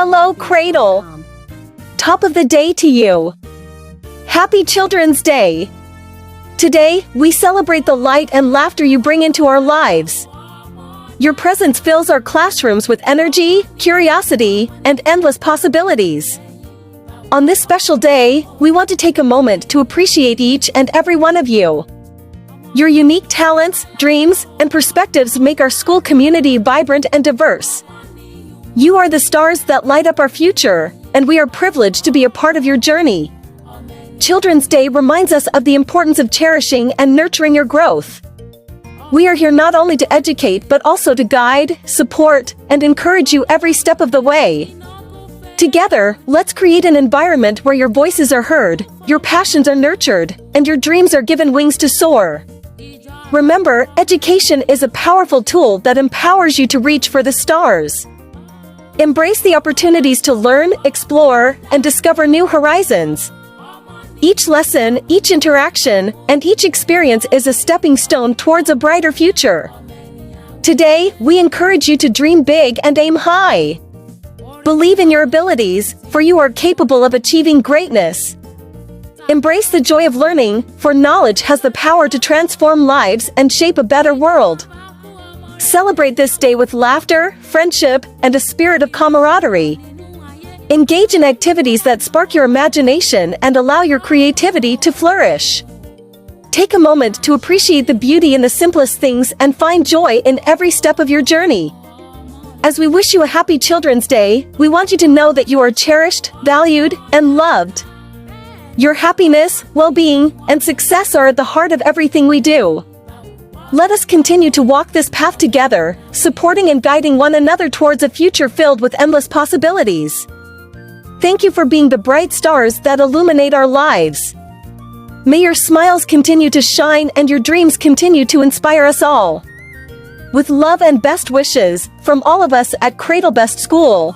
Hello, Cradle. Top of the day to you. Happy Children's Day. Today, we celebrate the light and laughter you bring into our lives. Your presence fills our classrooms with energy, curiosity, and endless possibilities. On this special day, we want to take a moment to appreciate each and every one of you. Your unique talents, dreams, and perspectives make our school community vibrant and diverse. You are the stars that light up our future, and we are privileged to be a part of your journey. Children's Day reminds us of the importance of cherishing and nurturing your growth. We are here not only to educate but also to guide, support, and encourage you every step of the way. Together, let's create an environment where your voices are heard, your passions are nurtured, and your dreams are given wings to soar. Remember, education is a powerful tool that empowers you to reach for the stars. Embrace the opportunities to learn, explore, and discover new horizons. Each lesson, each interaction, and each experience is a stepping stone towards a brighter future. Today, we encourage you to dream big and aim high. Believe in your abilities, for you are capable of achieving greatness. Embrace the joy of learning, for knowledge has the power to transform lives and shape a better world. Celebrate this day with laughter, friendship, and a spirit of camaraderie. Engage in activities that spark your imagination and allow your creativity to flourish. Take a moment to appreciate the beauty in the simplest things and find joy in every step of your journey. As we wish you a happy Children's Day, we want you to know that you are cherished, valued, and loved. Your happiness, well-being, and success are at the heart of everything we do. Let us continue to walk this path together, supporting and guiding one another towards a future filled with endless possibilities. Thank you for being the bright stars that illuminate our lives. May your smiles continue to shine and your dreams continue to inspire us all. With love and best wishes, from all of us at Cradle Best School.